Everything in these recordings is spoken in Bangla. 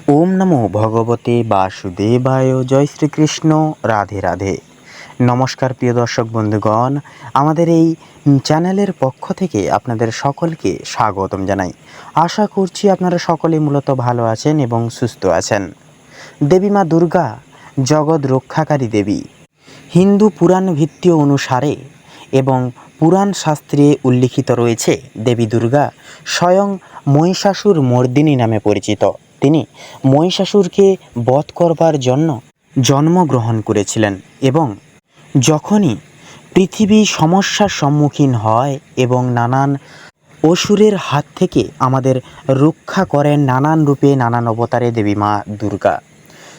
ওম নমো ভগবতে বাসুদেবায়। জয় শ্রীকৃষ্ণ। রাধে রাধে। নমস্কার প্রিয় দর্শক বন্ধুগণ, আমাদের এই চ্যানেলের পক্ষ থেকে আপনাদের সকলকে স্বাগতম জানাই। আশা করছি আপনারা সকলে মূলত ভালো আছেন এবং সুস্থ আছেন। দেবী মা দুর্গা জগৎ রক্ষাকারী দেবী। হিন্দু পুরাণ ভিত্তি অনুসারে এবং পুরাণ শাস্ত্রে উল্লিখিত রয়েছে দেবী দুর্গা স্বয়ং মহিষাসুর মর্দিনী নামে পরিচিত। তিনি মহিষাসুরকে বধ করবার জন্য জন্মগ্রহণ করেছিলেন এবং যখনই পৃথিবী সমস্যার সম্মুখীন হয় এবং নানান অসুরের হাত থেকে আমাদের রক্ষা করেন নানান রূপে নানান অবতারে দেবী মা দুর্গা।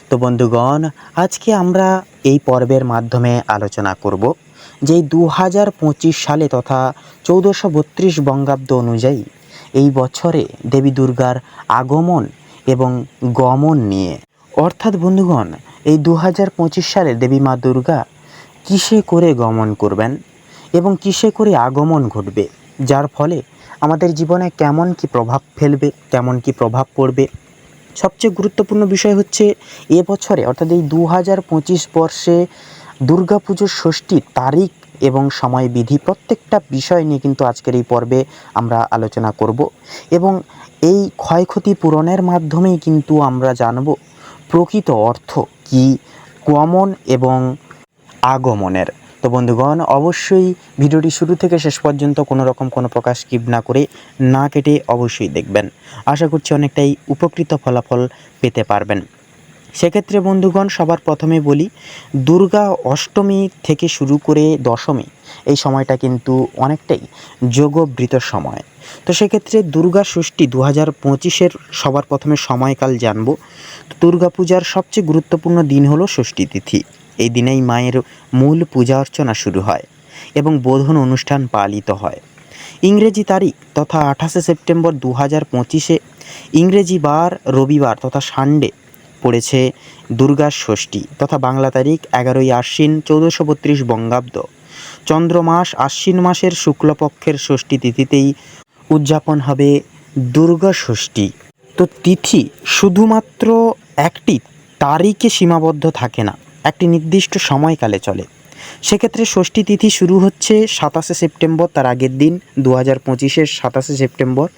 তো বন্ধুগণ, আজকে আমরা এই পর্বের মাধ্যমে আলোচনা করব যে 2025 সালে তথা 1432 বঙ্গাব্দ অনুযায়ী এই বছরে দেবী দুর্গার আগমন এবং গমন নিয়ে। অর্থাৎ বন্ধুগণ, এই 2025 সালে দেবী মা দুর্গা কিসে করে গমন করবেন এবং কিসে করে আগমন ঘটবে, যার ফলে আমাদের জীবনে কেমন কি প্রভাব ফেলবে, কেমন কি প্রভাব পড়বে। সবচেয়ে গুরুত্বপূর্ণ বিষয় হচ্ছে এবছরে অর্থাৎ এই 2025 বর্ষে দুর্গাপুজোর ষষ্ঠী তারিখ এবং সময় বিধি প্রত্যেকটা বিষয় নিয়ে কিন্তু আজকের এই পর্বে আমরা আলোচনা করব এবং এই ক্ষয়ক্ষতি পূরণের মাধ্যমেই কিন্তু আমরা জানব প্রকৃত অর্থ কি গমন এবং আগমনের। তো বন্ধুগণ, অবশ্যই ভিডিওটি শুরু থেকে শেষ পর্যন্ত কোনো প্রকার স্কিপ না করে না কেটে অবশ্যই দেখবেন। আশা করছি অনেকটাই উপকৃত ফলাফল পেতে পারবেন। সেক্ষেত্রে বন্ধুগণ, সবার প্রথমে বলি, দুর্গা অষ্টমী থেকে শুরু করে দশমী এই সময়টা কিন্তু অনেকটাই যোগবৃত সময়। তো সেক্ষেত্রে দুর্গা ষষ্ঠী 2025-এর সবার প্রথমে সময়কাল জানব। দুর্গাপূজার সবচেয়ে গুরুত্বপূর্ণ দিন হলো ষষ্ঠী তিথি। এই দিনেই মায়ের মূল পূজা অর্চনা শুরু হয় এবং বোধন অনুষ্ঠান পালিত হয়। ইংরেজি তারিখ তথা 28শে সেপ্টেম্বর 2025-এ ইংরেজি বার রবিবার তথা সানডে পড়েছে দুর্গা ষষ্ঠী তথা বাংলা তারিখ 11ই আশ্বিন 1432 বঙ্গাব্দ। চন্দ্রমাস আশ্বিন মাসের শুক্লপক্ষের ষষ্ঠী তিথিতেই উদযাপন হবে দুর্গা ষষ্ঠী। তো তিথি শুধুমাত্র একটি তারিখে সীমাবদ্ধ থাকে না, একটি নির্দিষ্ট সময়কালে চলে। সেক্ষেত্রে ষষ্ঠী তিথি শুরু হচ্ছে 27শে সেপ্টেম্বর, তার আগের দিন 2025-এর 27শে সেপ্টেম্বর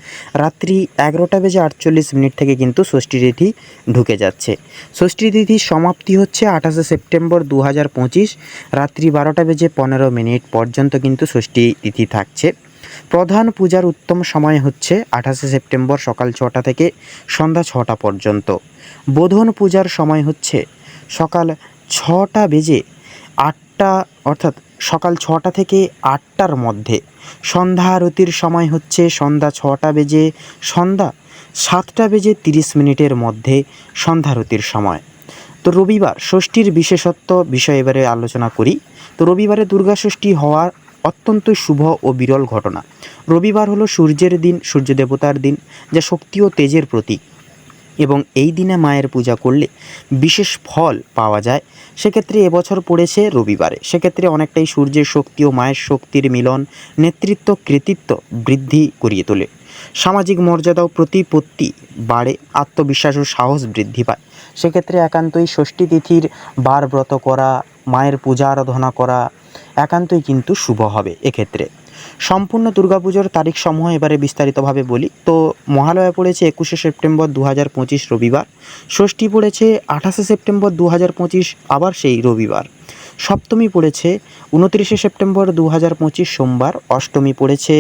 রাত্রি 11:48 থেকে কিন্তু ষষ্ঠী তিথি ঢুকে যাচ্ছে। ষষ্ঠী তিথির সমাপ্তি হচ্ছে 28শে সেপ্টেম্বর 2025 রাত্রি 12:15 পর্যন্ত কিন্তু ষষ্ঠী তিথি থাকছে। প্রধান পূজার উত্তম সময় হচ্ছে 28শে সেপ্টেম্বর সকাল 6টা থেকে সন্ধ্যা 6টা পর্যন্ত। বোধন পূজার সময় হচ্ছে সকাল 6টা বেজে 8টা অর্থাৎ সকাল 6টা থেকে 8টার মধ্যে। সন্ধ্যা আরতির সময় হচ্ছে সন্ধ্যা 6টা বেজে সন্ধ্যা 7টা বেজে 30 মধ্যে সন্ধ্যা আরতির সময়। তো রবিবার ষষ্ঠীর বিশেষত্ব বিষয়ে এবারে আলোচনা করি। তো রবিবারে দুর্গা ষষ্ঠী হওয়ার অত্যন্ত শুভ ও বিরল ঘটনা। রবিবার হলো সূর্যের দিন, সূর্য দেবতার দিন, যা শক্তি ও তেজের প্রতীক এবং এই দিনে মায়ের পূজা করলে বিশেষ ফল পাওয়া যায়। সেক্ষেত্রে এবছর পড়েছে রবিবারে। সেক্ষেত্রে অনেকটাই সূর্যের শক্তি ও মায়ের শক্তির মিলন নেতৃত্ব কৃতিত্ব বৃদ্ধি করিয়ে তোলে। সামাজিক মর্যাদা ও প্রতিপত্তি বাড়ে, আত্মবিশ্বাস ও সাহস বৃদ্ধি পায়। সেক্ষেত্রে একান্তই ষষ্ঠী তিথির বার ব্রত করা, মায়ের পূজা আরাধনা করা একান্তই কিন্তু শুভ হবে এক্ষেত্রে। সম্পূর্ণ দুর্গাপুজোর তারিখ সমূহ এবারে বিস্তারিতভাবে বলি। তো মহালয়া পড়েছে 21শে সেপ্টেম্বর 2025 রবিবার। ষষ্ঠী পড়েছে 28শে সেপ্টেম্বর 2025 আবার সেই রবিবার। সপ্তমী পড়েছে 29শে সেপ্টেম্বর 2025 সোমবার। অষ্টমী পড়েছে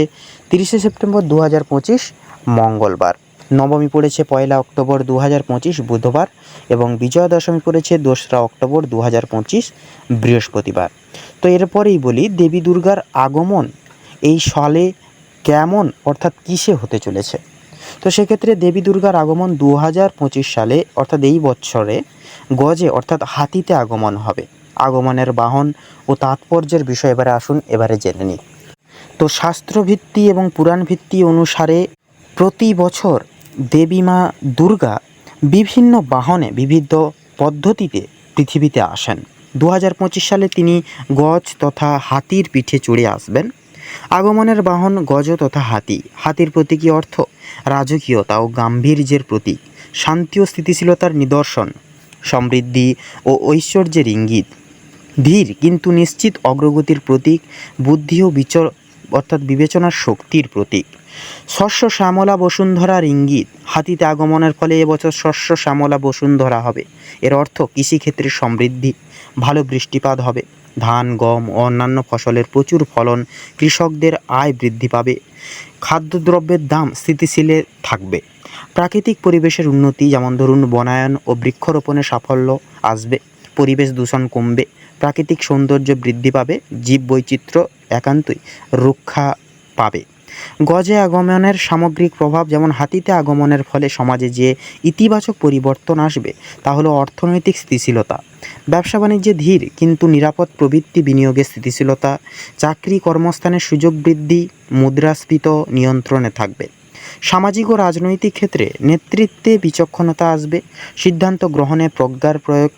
30শে সেপ্টেম্বর 2025 মঙ্গলবার। নবমী পড়েছে 1 অক্টোবর 2025 বুধবার এবং বিজয়া দশমী পড়েছে 2 অক্টোবর 2025 বৃহস্পতিবার। তো এরপরেই বলি দেবী দুর্গার আগমন এই সালে কেমন অর্থাৎ কিসে হতে চলেছে। তো সেক্ষেত্রে দেবী দুর্গার আগমন 2025 সালে অর্থাৎ এই বছরে গজে অর্থাৎ হাতিতে আগমন হবে। আগমনের বাহন ও তাৎপর্যের বিষয় এবারে জেনে নিই। তো শাস্ত্রভিত্তি এবং পুরাণ ভিত্তি অনুসারে প্রতি বছর দেবী মা দুর্গা বিভিন্ন বাহনে বিবিধ পদ্ধতিতে পৃথিবীতে আসেন। 2025 সালে তিনি গজ তথা হাতির পিঠে চড়ে আসবেন। আগমনের বাহন গজ তথা হাতি। হাতির প্রতীকী অর্থ রাজকীয়তা ও গাম্ভীর্যের প্রতীক। শান্তি ও স্থিতিশীলতার নিদর্শন, সমৃদ্ধি ও ঐশ্বর্যের ইঙ্গিত। ধীর কিন্তু নিশ্চিত অগ্রগতির প্রতীক, বুদ্ধি ও অর্থাৎ বিবেচনার শক্তির প্রতীক। শস্য শ্যামলা বসুন্ধরার ইঙ্গিত। হাতিতে আগমনের ফলে এবছর শস্য শ্যামলা বসুন্ধরা হবে। এর অর্থ কৃষিক্ষেত্রে সমৃদ্ধি, ভালো বৃষ্টিপাত হবে, ধান, গম ও অন্যান্য ফসলের প্রচুর ফলন, কৃষকদের আয় বৃদ্ধি পাবে, খাদ্যদ্রব্যের দাম স্থিতিশীল থাকবে, প্রাকৃতিক পরিবেশের উন্নতি, যেমন ধরুন বনায়ন ও বৃক্ষরোপণে সাফল্য আসবে, পরিবেশ দূষণ কমবে, প্রাকৃতিক সৌন্দর্য বৃদ্ধি পাবে, জীববৈচিত্র্য একান্তই রক্ষা পাবে। গজে আগমনের সামগ্রিক প্রভাব, যেমন হাতিতে আগমনের ফলে সমাজে যে ইতিবাচক পরিবর্তন আসবে তা হলো অর্থনৈতিক স্থিতিশীলতা, ব্যবসা বাণিজ্যে ধীর কিন্তু নিরাপদ প্রবৃত্তি, বিনিয়োগে স্থিতিশীলতা, চাকরি কর্মস্থানের সুযোগ বৃদ্ধি, মুদ্রাস্ফীতি নিয়ন্ত্রণে থাকবে। সামাজিক ও রাজনৈতিক ক্ষেত্রে নেতৃত্বে বিচক্ষণতা আসবে, সিদ্ধান্ত গ্রহণে প্রজ্ঞার প্রয়োগ,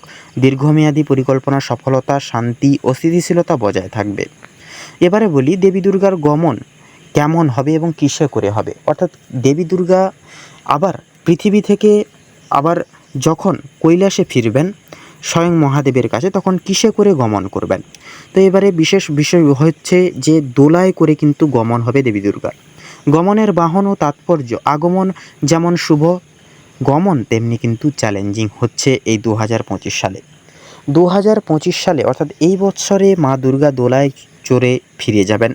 দীর্ঘমেয়াদী পরিকল্পনা সফলতা, শান্তি ও স্থিতিশীলতা বজায় থাকবে। এবারে বলি দেবী দুর্গার গমন কেমন হবে এবং কিসে করে হবে। অর্থাৎ দেবী দুর্গা আবার পৃথিবী থেকে আবার যখন কৈলাসে ফিরবেন স্বয়ং মহাদেবের কাছে, তখন কিসে করে গমন করবেন। তো এবারে বিশেষ বিষয় হচ্ছে যে দোলায় করে কিন্তু গমন হবে দেবী দুর্গার। গমনের বাহন ও তাৎপর্য, আগমন যেমন শুভ, গমন তেমনি কিন্তু চ্যালেঞ্জিং হচ্ছে এই 2025 সালে। 2025 সালে অর্থাৎ এই বৎসরে মা দুর্গা দোলায় চড়ে ফিরে যাবেন।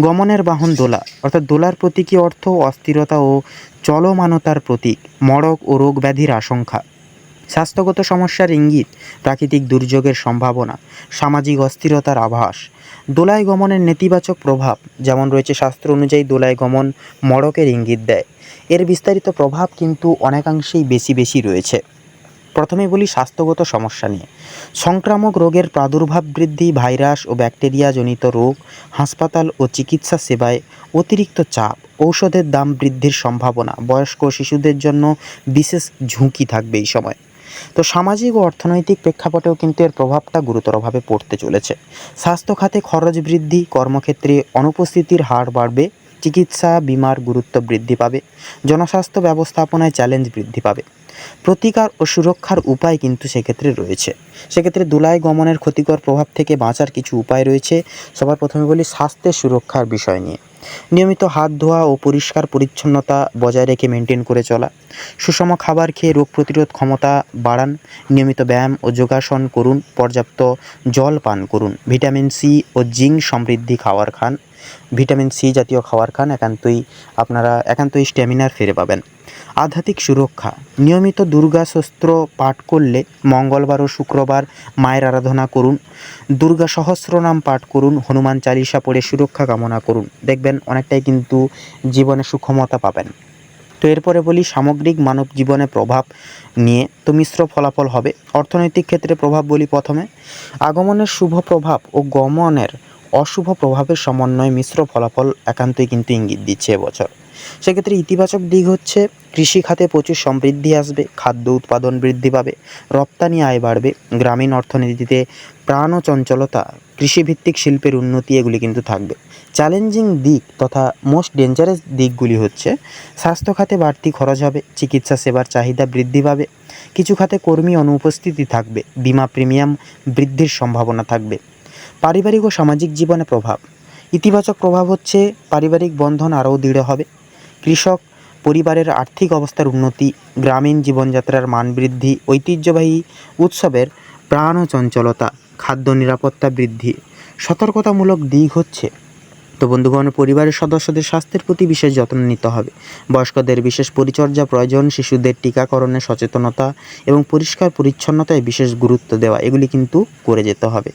গমনের বাহন দোলা, অর্থাৎ দোলার প্রতীকী অর্থ অস্থিরতা ও চলমানতার প্রতীক, মড়ক ও রোগ ব্যাধির আশঙ্কা, স্বাস্থ্যগত সমস্যার ইঙ্গিত, প্রাকৃতিক দুর্যোগের সম্ভাবনা, সামাজিক অস্থিরতার আভাস। দোলায় গমনের নেতিবাচক প্রভাব, যেমন রয়েছে শাস্ত্র অনুযায়ী দোলায় গমন মড়কের ইঙ্গিত দেয়। এর বিস্তারিত প্রভাব কিন্তু অনেকাংশেই বেশি রয়েছে। প্রথমে বলি স্বাস্থ্যগত সমস্যা নিয়ে। সংক্রামক রোগের প্রাদুর্ভাব বৃদ্ধি, ভাইরাস ও ব্যাকটেরিয়াজনিত রোগ, হাসপাতাল ও চিকিৎসা সেবায় অতিরিক্ত চাপ, ঔষধের দাম বৃদ্ধির সম্ভাবনা, বয়স্ক ও শিশুদের জন্য বিশেষ ঝুঁকি থাকবে এই সময়। তো সামাজিক ও অর্থনৈতিক প্রেক্ষাপটেও কিন্তু এর প্রভাবটা গুরুতরভাবে পড়তে চলেছে। স্বাস্থ্য খাতে খরচ বৃদ্ধি, কর্মক্ষেত্রে অনুপস্থিতির হার বাড়বে, চিকিৎসা বিমার গুরুত্ব বৃদ্ধি পাবে, জনস্বাস্থ্য ব্যবস্থাপনায় চ্যালেঞ্জ বৃদ্ধি পাবে। প্রতিকার ও সুরক্ষার উপায় কিন্তু সেক্ষেত্রে রয়েছে। সেক্ষেত্রে দোলায় গমনের ক্ষতিকর প্রভাব থেকে বাঁচার কিছু উপায় রয়েছে। সবার প্রথমে বলি স্বাস্থ্যের সুরক্ষার বিষয় নিয়ে। নিয়মিত হাত ধোয়া ও পরিষ্কার পরিচ্ছন্নতা বজায় রেখে মেনটেন করে চলা, সুষম খাবার খেয়ে রোগ প্রতিরোধ ক্ষমতা বাড়ান, নিয়মিত ব্যায়াম ও যোগাসন করুন, পর্যাপ্ত জল পান করুন, ভিটামিন সি ও জিঙ্ক সমৃদ্ধি খাবার খান, ভিটামিন সি জাতীয় খাবার খান, একান্তই স্ট্যামিনার ফিরে পাবেন। আধ্যাত্মিক সুরক্ষা, নিয়মিত দুর্গা স্তোত্র পাঠ করলে মঙ্গলবার ও শুক্রবার মায়ের আরাধনা করুন, দুর্গা সহস্রনাম পাঠ করুন, হনুমান চালিসা পড়ে সুরক্ষা কামনা করুন, দেখবেন অনেকটাই কিন্তু জীবনে সুক্ষমতা পাবেন। তো এরপরে বলি সামগ্রিক মানব জীবনে প্রভাব নিয়ে। তো মিশ্র ফলাফল হবে। অর্থনৈতিক ক্ষেত্রে প্রভাব বলি প্রথমে। আগমনের শুভ প্রভাব ও গমনের অশুভ প্রভাবের সমন্বয়ে মিশ্র ফলাফল একান্তই কিন্তু ইঙ্গিত দিচ্ছে এবছর। সেক্ষেত্রে ইতিবাচক দিক হচ্ছে কৃষি খাতে প্রচুর সমৃদ্ধি আসবে, খাদ্য উৎপাদন বৃদ্ধি পাবে, রপ্তানি আয় বাড়বে, গ্রামীণ অর্থনীতিতে প্রাণ ও চঞ্চলতা, কৃষিভিত্তিক শিল্পের উন্নতি এগুলি কিন্তু থাকবে। চ্যালেঞ্জিং দিক তথা মোস্ট ডেঞ্জারাস দিকগুলি হচ্ছে স্বাস্থ্য খাতে বাড়তি খরচ হবে, চিকিৎসা সেবার চাহিদা বৃদ্ধি পাবে, কিছু খাতে কর্মী অনুপস্থিতি থাকবে, বিমা প্রিমিয়াম বৃদ্ধির সম্ভাবনা থাকবে। পারিবারিক ও সামাজিক জীবনে প্রভাব, ইতিবাচক প্রভাব হচ্ছে পারিবারিক বন্ধন আরও দৃঢ় হবে, কৃষক পরিবারের আর্থিক অবস্থার উন্নতি, গ্রামীণ জীবনযাত্রার মান বৃদ্ধি, ঐতিহ্যবাহী উৎসবের প্রাণ ও চঞ্চলতা, খাদ্য নিরাপত্তা বৃদ্ধি। সতর্কতামূলক দিক হচ্ছে, তো বন্ধুগণ, পরিবারের সদস্যদের স্বাস্থ্যের প্রতি বিশেষ যত্ন নিতে হবে, বয়স্কদের বিশেষ পরিচর্যা প্রয়োজন, শিশুদের টিকাকরণে সচেতনতা এবং পরিষ্কার পরিচ্ছন্নতায় বিশেষ গুরুত্ব দেওয়া এগুলি কিন্তু করে যেতে হবে।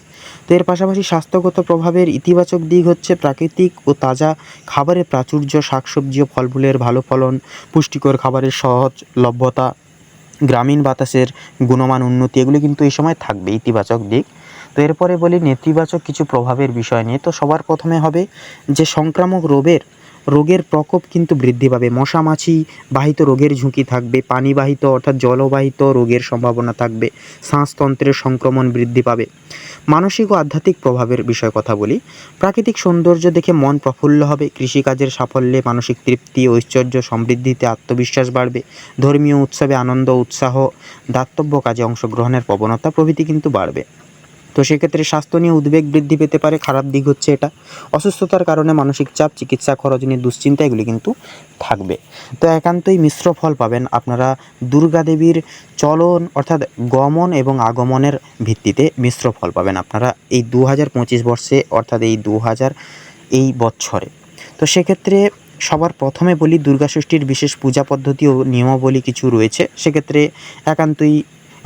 তো এর পাশাপাশি স্বাস্থ্যগত প্রভাবের ইতিবাচক দিক হচ্ছে প্রাকৃতিক ও তাজা খাবারের প্রাচুর্য, শাকসবজি ও ফলমূলের ভালো ফলন, পুষ্টিকর খাবারের সহজলভ্যতা, গ্রামীণ বাতাসের গুণমান উন্নতি এগুলি কিন্তু এই সময় থাকবে ইতিবাচক দিক। তো এরপরে বলি নেতিবাচক কিছু প্রভাবের বিষয় নিয়ে। তো সবার প্রথমে হবে যে সংক্রামক রোগের প্রকোপ কিন্তু বৃদ্ধি পাবে। মশামাছি বাহিত রোগের ঝুঁকি থাকবে, পানিবাহিত অর্থাৎ জলবাহিত রোগের সম্ভাবনা থাকবে, শ্বাসতন্ত্রের সংক্রমণ বৃদ্ধি পাবে। মানসিক ও আধ্যাত্মিক প্রভাবের বিষয়ে কথা বলি। প্রাকৃতিক সৌন্দর্য দেখে মন প্রফুল্ল হবে, কৃষিকাজের সাফল্যে মানসিক তৃপ্তি, ঐশ্বর্য সমৃদ্ধিতে আত্মবিশ্বাস বাড়বে, ধর্মীয় উৎসবে আনন্দ, উৎসাহ, দাতব্য কাজে অংশগ্রহণের প্রবণতা প্রভৃতি কিন্তু বাড়বে। তো সেক্ষেত্রে স্বাস্থ্য নিয়ে উদ্বেগ বৃদ্ধি পেতে পারে, খারাপ দিক হচ্ছে এটা। অসুস্থতার কারণে মানসিক চাপ, চিকিৎসা খরচ নিয়ে দুশ্চিন্তা এগুলি কিন্তু থাকবে। তো একান্তই মিশ্র ফল পাবেন আপনারা দুর্গা দেবীর চলন অর্থাৎ গমন এবং আগমনের ভিত্তিতে মিশ্র ফল পাবেন আপনারা এই 2025 বর্ষে অর্থাৎ এই বছরে। তো সেক্ষেত্রে সবার প্রথমে বলি দুর্গা ষষ্ঠীর বিশেষ পূজা পদ্ধতি ও নিয়মাবলী কিছু রয়েছে। সেক্ষেত্রে একান্তই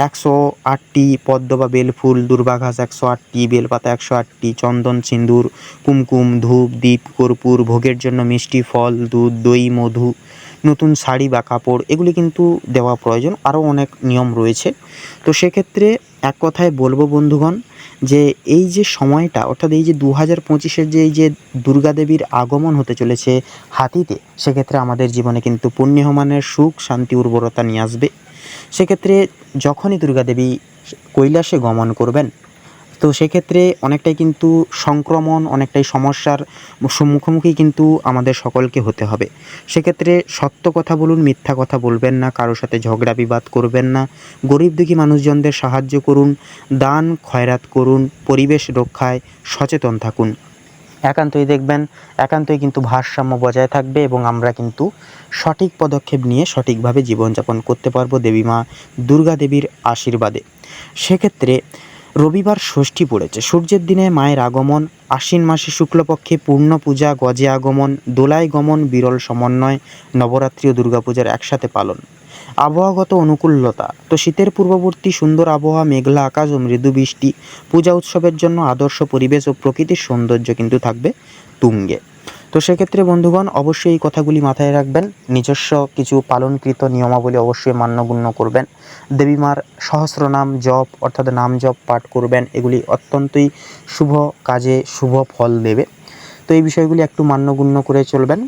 108টি পদ্ম বা বেলফুল, দুর্বাঘাস 108টি, বেলপাতা 108টি, চন্দন, সিন্দুর, কুমকুম, ধূপ, দীপ, কর্পূর, ভোগের জন্য মিষ্টি, ফল, দুধ, দই, মধু, নতুন শাড়ি বা কাপড় এগুলি কিন্তু দেওয়া প্রয়োজন। আরও অনেক নিয়ম রয়েছে। তো সেক্ষেত্রে এক কথায় বলবো বন্ধুগণ যে এই যে সময়টা অর্থাৎ এই যে 2025-এর যে এই যে দুর্গা দেবীর আগমন হতে চলেছে হাতিতে, সেক্ষেত্রে আমাদের জীবনে কিন্তু পুণ্যমানের সুখ, শান্তি, উর্বরতা নিয়ে আসবে। সেক্ষেত্রে যখনই দুর্গা দেবী কৈলাসে গমন করবেন, তো সেক্ষেত্রে অনেকটাই কিন্তু সংক্রমণ, অনেকটাই সমস্যার মুখোমুখি কিন্তু আমাদের সকলকে হতে হবে। সেক্ষেত্রে সত্য কথা বলুন, মিথ্যা কথা বলবেন না, কারোর সাথে ঝগড়া বিবাদ করবেন না, গরিব দুঃখী মানুষজনদের সাহায্য করুন, দান খয়রাত করুন, পরিবেশ রক্ষায় সচেতন থাকুন। একান্তই দেখবেন একান্তই কিন্তু ভারসাম্য বজায় থাকবে এবং আমরা কিন্তু সঠিক পদক্ষেপ নিয়ে সঠিকভাবে জীবনযাপন করতে পারবো দেবী মা দুর্গা দেবীর আশীর্বাদে। সেক্ষেত্রে রবিবার ষষ্ঠী পড়েছে, সূর্যের দিনে মায়ের আগমন, আশ্বিন মাসে শুক্লপক্ষে পূর্ণ পূজা, গজে আগমন, দোলায় গমন, বিরল সমন্বয়, নবরাত্রি ও দুর্গাপূজার একসাথে পালন। আবহাওয়াগত অনুকূলতা, তো শীতের পূর্ববর্তী সুন্দর আবহাওয়া, মেঘলা আকাশ ও মৃদু বৃষ্টি, পূজা উৎসবের জন্য আদর্শ পরিবেশ ও প্রকৃতির সৌন্দর্য কিন্তু থাকবে তুঙ্গে। তো সেক্ষেত্রে বন্ধুগণ অবশ্যই এই কথাগুলি মাথায় রাখবেন, নিজস্ব কিছু পালনকৃত নিয়মাবলী অবশ্যই মান্যগুণ্য করবেন, দেবীমার সহস্রনাম জপ অর্থাৎ নাম জপ পাঠ করবেন, এগুলি অত্যন্তই শুভ কাজে শুভ ফল দেবে। তো এই বিষয়গুলি একটু মান্যগুণ্য করে চলবেন,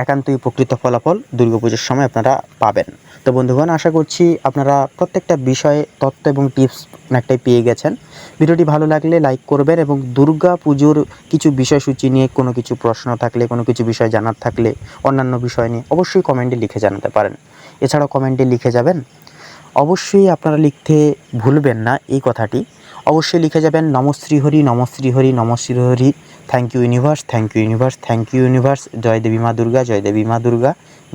একান্তই প্রকৃত ফলাফল দুর্গাপুজোর সময় আপনারা পাবেন। তো বন্ধুগণ আশা করছি আপনারা প্রত্যেকটা বিষয়ে তথ্য এবং টিপস অনেকটাই পেয়ে গেছেন। ভিডিওটি ভালো লাগলে লাইক করবেন এবং দুর্গা পুজোর কিছু বিষয়সূচি নিয়ে কোনো কিছু প্রশ্ন থাকলে, কোনো কিছু বিষয় জানার থাকলে, অন্যান্য বিষয় নিয়ে অবশ্যই কমেন্টে লিখে জানাতে পারেন। এছাড়াও কমেন্টে লিখে যাবেন, অবশ্যই আপনারা লিখতে ভুলবেন না এই কথাটি, অবশ্যই লিখে যাবেন নমশ্রী হরি, নমশ্রী হরি, নমশ্রী Hari, thank you universe, thank you universe, thank you universe, জয় দেবী মা দুর্গা, জয় দেবী মা দুর্গা,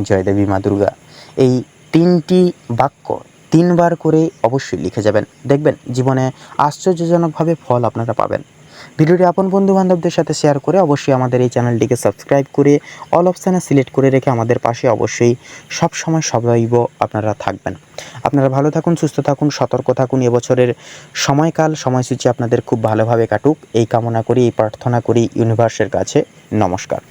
জয় দেবী মা দুর্গা। এই 3টি বাক্য 3 বার করে অবশ্যই লিখে যাবেন, দেখবেন জীবনে আশ্চর্যজনকভাবে ফল আপনারা পাবেন। ভিডিওটি আপন বন্ধু বান্ধবদের সাথে শেয়ার করে অবশ্যই আমাদের এই চ্যানেলটিকে সাবস্ক্রাইব করে অল অপশানে সিলেক্ট করে রেখে আমাদের পাশে অবশ্যই সবসময় সদৈব আপনারা থাকবেন। আপনারা ভালো থাকুন, সুস্থ থাকুন, সতর্ক থাকুন। এবছরের সময়কাল সময়সূচি আপনাদের খুব ভালোভাবে কাটুক এই কামনা করি, এই প্রার্থনা করি ইউনিভার্সের কাছে। নমস্কার।